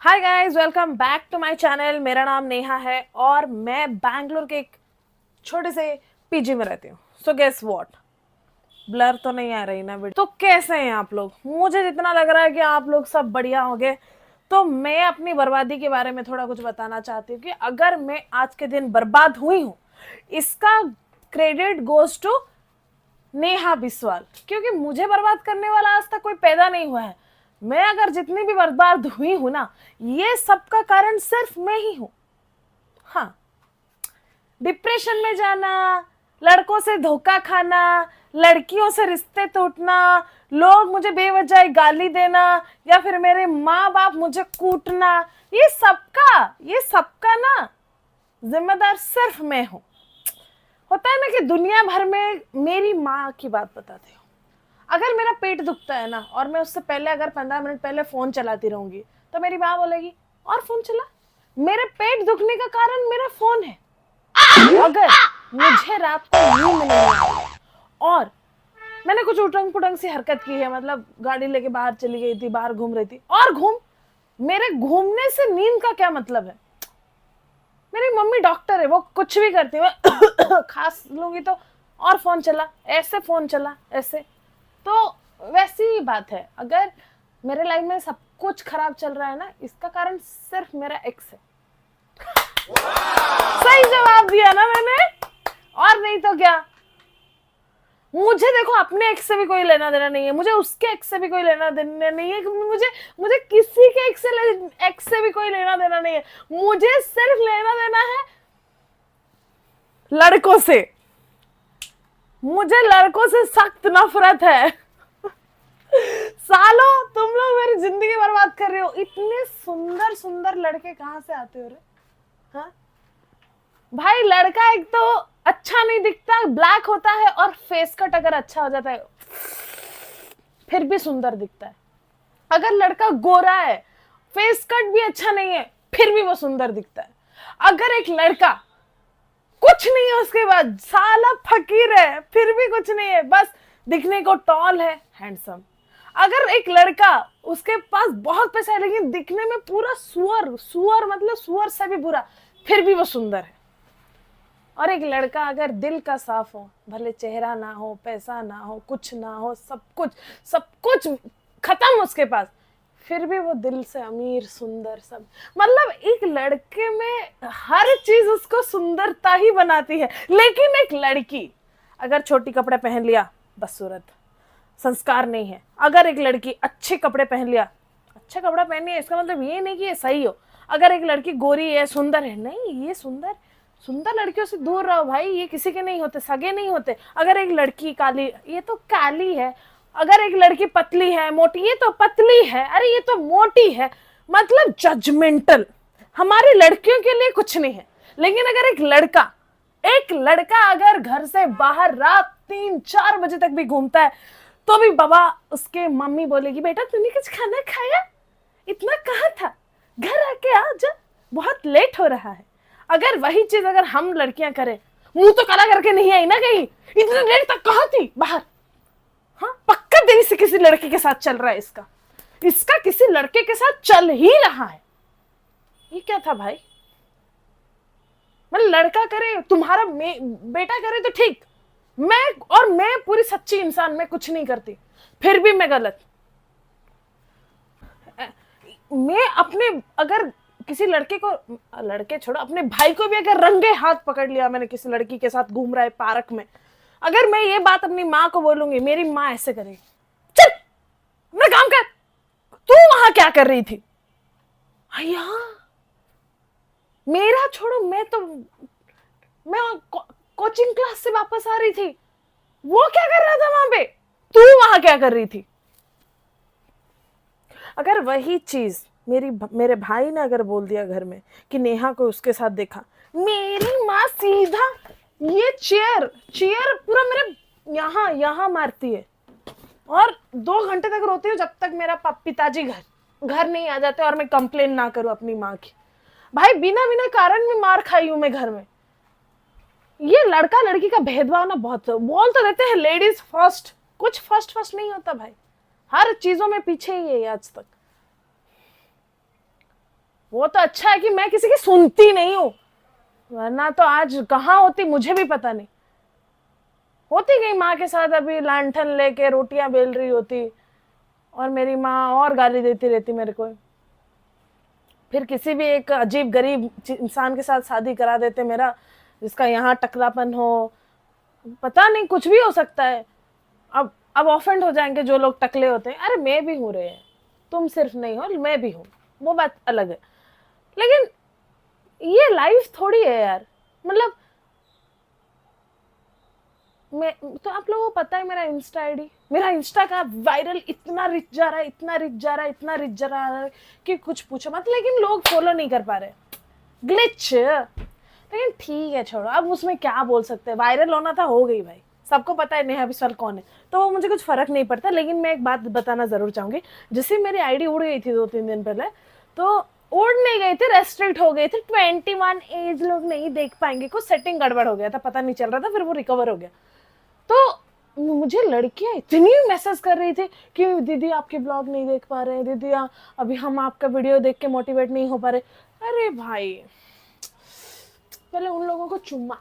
Hi guys, welcome back to my channel. मेरा नाम नेहा है और मैं बैंगलोर के एक छोटे से पीजी में रहती हूँ। सो गेस व्हाट, ब्लर तो नहीं आ रही ना वीडियो? तो कैसे हैं आप लोग? मुझे जितना लग रहा है कि आप लोग सब बढ़िया होंगे। तो मैं अपनी बर्बादी के बारे में थोड़ा कुछ बताना चाहती हूँ कि अगर मैं आज के दिन बर्बाद हुई हूँ, इसका credit goes to Neha Biswal, क्योंकि मुझे बर्बाद करने वाला आज तक कोई पैदा नहीं हुआ है। मैं अगर जितनी भी बर्बाद हुई हूं ना, ये सबका कारण सिर्फ मैं ही हूं। हाँ, डिप्रेशन में जाना, लड़कों से धोखा खाना, लड़कियों से रिश्ते टूटना, लोग मुझे बेवजह गाली देना या फिर मेरे माँ बाप मुझे कूटना, ये सबका ना जिम्मेदार सिर्फ मैं हूं। होता है ना कि दुनिया भर में मेरी माँ की बात बताते हो। अगर मेरा पेट दुखता है ना और मैं उससे पहले अगर 15 मिनट पहले फोन चलाती रहूंगी तो मेरी माँ बोलेगी और फोन चला। मेरे पेट दुखने का कारण मेरा फोन है। अगर मुझे रात को नींद नहीं आई और मैंने कुछ उटंग पुटंग सी हरकत की है, मतलब गाड़ी लेके बाहर चली गई थी, बाहर घूम रही थी और मेरे घूमने से नींद का क्या मतलब है? मेरी मम्मी डॉक्टर है, वो कुछ भी करती है खांस लूंगी तो और फोन चला, ऐसे फोन चला, ऐसे। तो वैसी ही बात है, अगर मेरे लाइफ में सब कुछ खराब चल रहा है ना, इसका कारण सिर्फ मेरा एक्स है। सही जवाब दिया ना मैंने, और नहीं तो क्या। मुझे देखो अपने एक्स से भी कोई लेना देना नहीं है, मुझे उसके एक्स से भी कोई लेना देना नहीं है, मुझे मुझे किसी के एक्स से भी कोई लेना देना नहीं है। मुझे सिर्फ लेना देना है लड़कों से। मुझे लड़कों से सख्त नफरत है। सालों तुम लोग मेरी जिंदगी बर्बाद कर रहे हो। इतने सुंदर सुंदर लड़के कहां से आते हो रे? हाँ भाई, लड़का एक तो अच्छा नहीं दिखता, ब्लैक होता है और फेस कट अगर अच्छा हो जाता है फिर भी सुंदर दिखता है। अगर लड़का गोरा है, फेस कट भी अच्छा नहीं है, फिर भी वो सुंदर दिखता है। अगर एक लड़का कुछ नहीं है, उसके बाद साला फकीर है, फिर भी कुछ नहीं है, बस दिखने को टॉल है, हैंडसम। अगर एक लड़का, उसके पास बहुत पैसा है लेकिन दिखने में पूरा सुअर सुअर, मतलब सुअर से भी बुरा, फिर भी वो सुंदर है। और एक लड़का अगर दिल का साफ हो, भले चेहरा ना हो, पैसा ना हो, कुछ ना हो, सब कुछ खत्म उसके पास, फिर भी वो दिल से अमीर, सुंदर, सब, मतलब एक लड़के में हर चीज उसको सुंदरता ही बनाती है। लेकिन एक लड़की अगर छोटी कपड़े पहन लिया, बस सूरत, संस्कार नहीं है। अगर एक लड़की अच्छे कपड़े पहन लिया, अच्छा कपड़ा पहनी है इसका मतलब ये नहीं कि ये सही हो। अगर एक लड़की गोरी है, सुंदर है, नहीं, ये सुंदर सुंदर लड़कियों से दूर रहो भाई, ये किसी के नहीं होते, सगे नहीं होते। अगर एक लड़की काली, ये तो काली है। अगर एक लड़की पतली है, मोटी, ये तो पतली है, अरे ये तो मोटी है, मतलब जजमेंटल। हमारी लड़कियों के लिए कुछ नहीं है। लेकिन अगर एक लड़का अगर घर से बाहर रात 3-4 बजे तक भी घूमता है तो भी बाबा, उसके मम्मी बोलेगी बेटा तूने कुछ खाना खाया, इतना कहाँ था, घर आके आ जा, बहुत लेट हो रहा है। अगर वही चीज अगर हम लड़कियां करें, मुंह तो काला करके नहीं आई ना कहीं, इतने देर तक कहाँ थी बाहर? हाँ पक्का देरी से किसी लड़के के साथ चल रहा है, इसका इसका किसी लड़के के साथ चल ही रहा है। ये क्या था भाई? मतलब लड़का करे, तुम्हारा बेटा करे तो ठीक, मैं पूरी सच्ची इंसान, मैं कुछ नहीं करती, फिर भी मैं गलत। मैं अपने, अगर किसी लड़के को, लड़के छोड़ो, अपने भाई को भी अगर रंगे हाथ पकड़ लिया मैंने, किसी लड़की के साथ घूम रहा है पार्क में, अगर मैं ये बात अपनी माँ को बोलूंगी, मेरी माँ ऐसे करेगी, चल मैं काम कर, तू वहां क्या कर रही थी? भैया मेरा छोड़ो, मैं कोचिंग क्लास से वापस आ रही थी, वो क्या कर रहा था वहां पे, तू वहां क्या कर रही थी? अगर वही चीज मेरे भाई ने अगर बोल दिया घर में कि नेहा को उसके साथ देखा, मेरी माँ सीधा ये चेयर चेयर पूरा मेरे यहाँ यहाँ मारती है और 2 घंटे तक रोती हूँ जब तक मेरा पिताजी घर नहीं आ जाते और मैं कंप्लेन ना करूं अपनी माँ की। भाई बिना बिना कारण में मार खाई हूं मैं घर में। ये लड़का लड़की का भेदभाव ना बहुत, बोल तो देते हैं लेडीज फर्स्ट, कुछ फर्स्ट फर्स्ट नहीं होता भाई, हर चीजों में पीछे ही है आज तक। वो तो अच्छा है कि मैं किसी की सुनती नहीं हूँ, वरना तो आज कहाँ होती मुझे भी पता नहीं। होती गई माँ के साथ, अभी लांठन लेके रोटियां बेल रही होती और मेरी माँ और गाली देती रहती मेरे को। फिर किसी भी एक अजीब गरीब इंसान के साथ शादी करा देते मेरा, जिसका यहाँ टकलापन हो, पता नहीं कुछ भी हो सकता है। अब ऑफेंड हो जाएंगे जो लोग टकले होते हैं। अरे मैं भी हूँ रे, तुम सिर्फ नहीं हो, मैं भी हूँ, वो बात अलग है। लेकिन ये लाइफ थोड़ी है यार। मतलब मैं तो, आप लोगों को पता है मेरा इंस्टा आईडी, मेरा इंस्टा का वायरल इतना रिच जा रहा है, इतना रिच जा रहा है, इतना रिच जा रहा है कि कुछ पूछो मत। लेकिन लोग फॉलो नहीं कर पा रहे, ग्लिच। लेकिन ठीक है छोड़ो, अब उसमें क्या बोल सकते हैं, वायरल होना था, हो गई भाई। सबको पता है नेहा बिस्वाल कौन है, तो वो मुझे कुछ फर्क नहीं पड़ता। लेकिन मैं एक बात बताना जरूर चाहूंगी, जैसे मेरी आईडी उड़ गई थी 2-3 दिन पहले, तो उड़ नहीं गई थी, रेस्ट्रिक्ट हो गई थी, 21 एज लोग नहीं देख पाएंगे, कुछ सेटिंग गड़बड़ हो गया था, पता नहीं चल रहा था, फिर वो रिकवर हो गया। तो मुझे लड़कियां इतनी मैसेज कर रही थी कि दीदी आपके ब्लॉग नहीं देख पा रहे, दीदी अभी हम आपका वीडियो देख के मोटिवेट नहीं हो पा रहे। अरे भाई, पहले उन लोगों को चुम्मा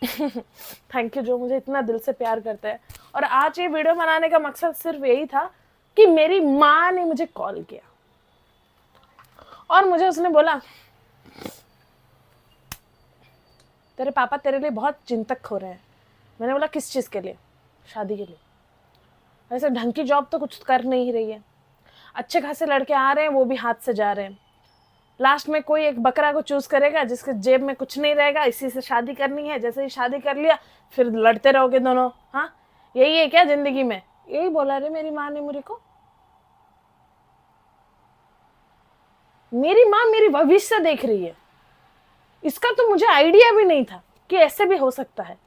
थैंक यू जो मुझे इतना दिल से प्यार करते हैं। और आज ये वीडियो बनाने का मकसद सिर्फ यही था कि मेरी माँ ने मुझे कॉल किया और मुझे उसने बोला, तेरे पापा तेरे लिए बहुत चिंतक हो रहे हैं। मैंने बोला किस चीज़ के लिए? शादी के लिए। वैसे ढंग की जॉब तो कुछ कर नहीं रही है, अच्छे खासे लड़के आ रहे हैं, वो भी हाथ से जा रहे हैं। लास्ट में कोई एक बकरा को चूज करेगा जिसके जेब में कुछ नहीं रहेगा, इसी से शादी करनी है, जैसे ही शादी कर लिया फिर लड़ते रहोगे दोनों। हाँ, यही है क्या जिंदगी में? यही बोला रे मेरी माँ ने मुझे को। मेरी माँ मेरी भविष्य देख रही है, इसका तो मुझे आइडिया भी नहीं था कि ऐसे भी हो सकता है।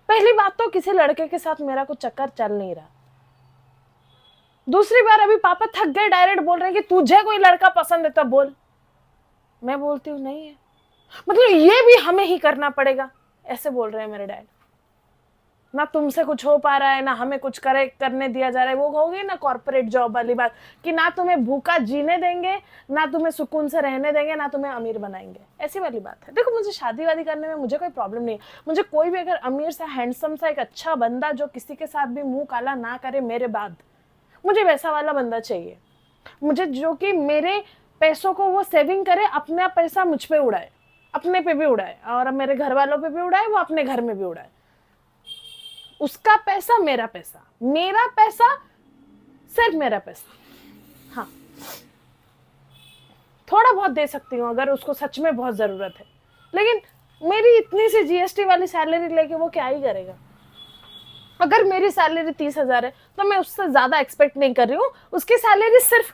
पहली बात तो किसी लड़के के साथ मेरा कुछ चक्कर चल नहीं रहा। दूसरी बार अभी पापा थक गए, डायरेक्ट बोल रहे हैं कि तुझे कोई लड़का पसंद है तो बोल। मैं बोलती हूँ नहीं है, मतलब ये भी हमें ही करना पड़ेगा, ऐसे बोल रहे हैं मेरे डैड। ना तुमसे कुछ हो पा रहा है, ना हमें कुछ करने दिया जा रहा है। वो हो गई ना कॉर्पोरेट जॉब वाली बात, कि ना तुम्हें भूखा जीने देंगे, ना तुम्हें सुकून से रहने देंगे, ना तुम्हें अमीर बनाएंगे, ऐसी वाली बात है। देखो मुझे शादी वादी करने में मुझे कोई प्रॉब्लम नहीं है। मुझे कोई भी अगर अमीर सा हैंडसम सा एक अच्छा बंदा जो किसी के साथ भी मुंह काला ना करे मेरे बाद, मुझे वैसा वाला बंदा चाहिए। मुझे जो कि मेरे पैसों को वो सेविंग करे, अपना पैसा मुझ पे उड़ाए, अपने पे भी उड़ाए और मेरे घर वालों पे भी उड़ाए, वो अपने घर में भी उड़ाए। उसका पैसा मेरा पैसा, मेरा पैसा सिर्फ मेरा पैसा। हाँ, थोड़ा बहुत दे सकती हूँ अगर उसको सच में बहुत जरूरत है, लेकिन मेरी इतनी सी जीएसटी वाली सैलरी लेके वो क्या ही करेगा। अगर मेरी सैलरी 30,000 है तो मैं उससे ज्यादा एक्सपेक्ट नहीं कर रही हूँ। उसकी सैलरी सिर्फ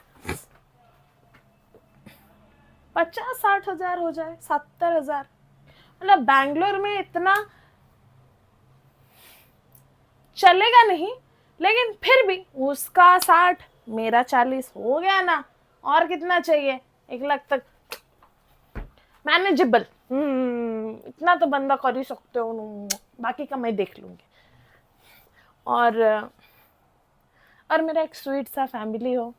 50-60 हजार हो जाए, 70 हजार। मतलब बैंगलोर में इतना चलेगा नहीं, लेकिन फिर भी उसका 60 मेरा 40 हो गया ना, और कितना चाहिए? 1 लाख तक मैनेजेबल। इतना तो बंदा कर ही सकते हो, बाकी का मैं देख लूंगी। और मेरा एक स्वीट सा फैमिली हो।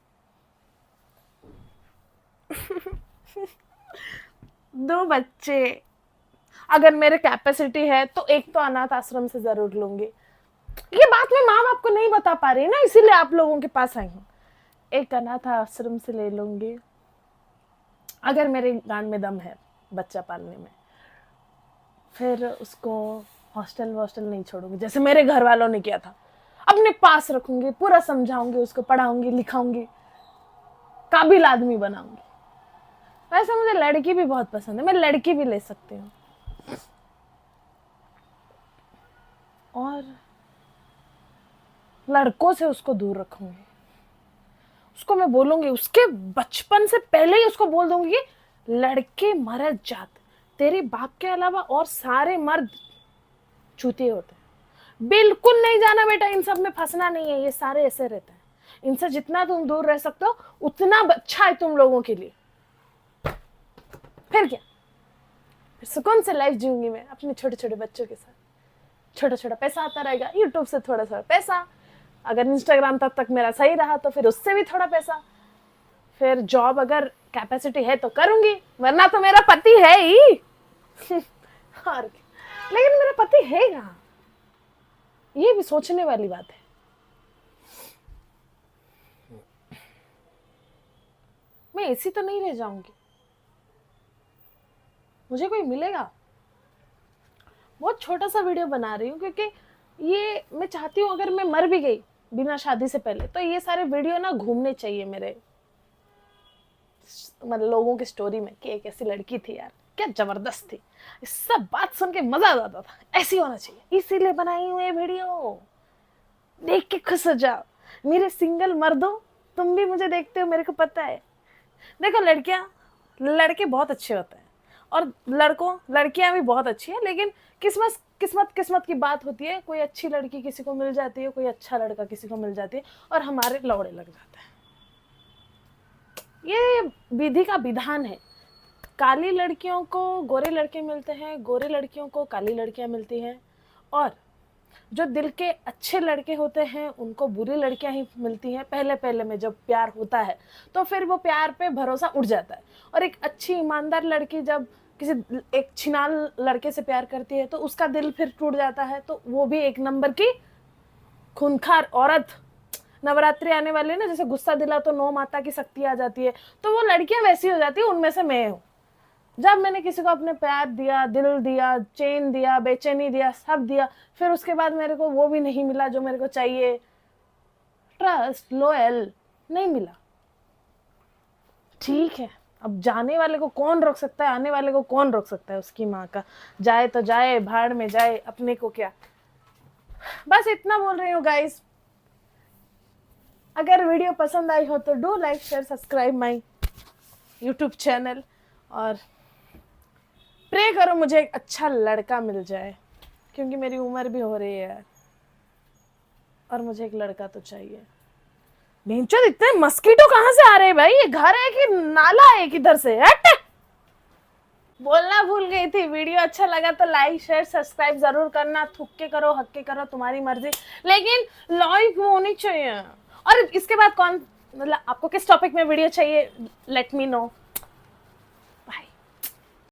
2 बच्चे, अगर मेरे कैपेसिटी है तो एक तो अनाथ आश्रम से जरूर लूंगी। ये बात मैं माँ बाप को नहीं बता पा रही ना, इसीलिए आप लोगों के पास आई हूँ। एक अनाथ आश्रम से ले लूंगी, अगर मेरे गांड में दम है बच्चा पालने में। फिर उसको हॉस्टल नहीं छोड़ूंगी जैसे मेरे घर वालों ने किया था। अपने पास रखूंगी, पूरा समझाऊंगी उसको, पढ़ाऊंगी लिखाऊंगी, काबिल आदमी बनाऊंगी। वैसे मुझे लड़की भी बहुत पसंद है, मैं लड़की भी ले सकती हूँ। और लड़कों से उसको दूर रखूंगी। उसको मैं बोलूंगी, उसके बचपन से पहले ही उसको बोल दूंगी कि लड़के मर्द जात, तेरे बाप के अलावा और सारे मर्द चूतिए होते हैं। बिल्कुल नहीं जाना बेटा, इन सब में फंसना नहीं है, ये सारे ऐसे रहते हैं। इनसे जितना तुम दूर रह सकते हो उतना अच्छा है तुम लोगों के लिए। फिर क्या, फिर सुकून से लाइफ जीऊंगी मैं अपने छोटे छोटे बच्चों के साथ। छोटा छोटा पैसा आता रहेगा, यूट्यूब से थोड़ा सा पैसा, अगर इंस्टाग्राम तब तक मेरा सही रहा तो फिर उससे भी थोड़ा पैसा, फिर जॉब अगर कैपेसिटी है तो करूंगी, वरना तो मेरा पति है ही। और लेकिन मेरा पति है कहाँ, ये भी सोचने वाली बात है। मैं ऐसी तो नहीं रह जाऊंगी, मुझे कोई मिलेगा। बहुत छोटा सा वीडियो बना रही हूँ क्योंकि ये मैं चाहती हूँ अगर मैं मर भी गई बिना शादी से पहले तो ये सारे वीडियो ना घूमने चाहिए मेरे मतलब लोगों की स्टोरी में कि एक ऐसी लड़की थी यार, क्या जबरदस्त थी। इस सब बात सुन के मजा आ जाता था, ऐसी होना चाहिए, इसीलिए बनाई हूँ ये वीडियो। देख के खुश हो जाओ मेरे सिंगल मर्दों, तुम भी मुझे देखते हो, मेरे को पता है। देखो लड़कियां लड़के बहुत अच्छे होते हैं और लड़कियां भी बहुत अच्छी हैं, लेकिन किस्मत की बात होती है। कोई अच्छी लड़की किसी को मिल जाती है, कोई अच्छा लड़का किसी को मिल जाती है और हमारे लौड़े लग जाते हैं। ये विधि का विधान है। काली लड़कियों को गोरे लड़के मिलते हैं, गोरे लड़कियों को काली लड़कियां मिलती हैं, और जो दिल के अच्छे लड़के होते हैं उनको बुरी लड़कियां ही मिलती हैं। पहले पहले में जब प्यार होता है तो फिर वो प्यार पे भरोसा उठ जाता है, और एक अच्छी ईमानदार लड़की जब किसी एक छिनाल लड़के से प्यार करती है तो उसका दिल फिर टूट जाता है, तो वो भी एक नंबर की खूंखार औरत। नवरात्रि आने वाले ना, जैसे गुस्सा दिला तो 9 माता की शक्ति आ जाती है, तो वो लड़कियां वैसी हो जाती है, उनमें से मैं हूँ। जब मैंने किसी को अपने प्यार दिया, दिल दिया, चैन दिया, बेचैनी दिया, सब दिया, फिर उसके बाद मेरे को वो भी नहीं मिला जो मेरे को चाहिए, ट्रस्ट लॉयल नहीं मिला। ठीक है, अब जाने वाले को कौन रोक सकता है, आने वाले को कौन रोक सकता है, उसकी माँ का। जाए तो जाए, भाड़ में जाए, अपने को क्या। बस इतना बोल रही हूँ गाइस। अगर वीडियो पसंद आई हो तो do like share subscribe my YouTube channel, और प्रे करो मुझे एक अच्छा लड़का मिल जाए, क्योंकि मेरी उम्र भी हो रही है और मुझे एक लड़का तो चाहिए। बेंचो इतने मस्कीटो कहाँ से आ रहे हैं भाई, ये घर है कि नाला है किधर से। हट, बोलना भूल गई थी। वीडियो अच्छा लगा तो लाइक शेयर सब्सक्राइब जरूर करना। थुक्के करो हक्के करो तुम्हारी मर्जी, लेकिन लाइक होनी चाहिए। और इसके बाद कौन मतलब आपको किस टॉपिक में वीडियो चाहिए, लेट मी नो।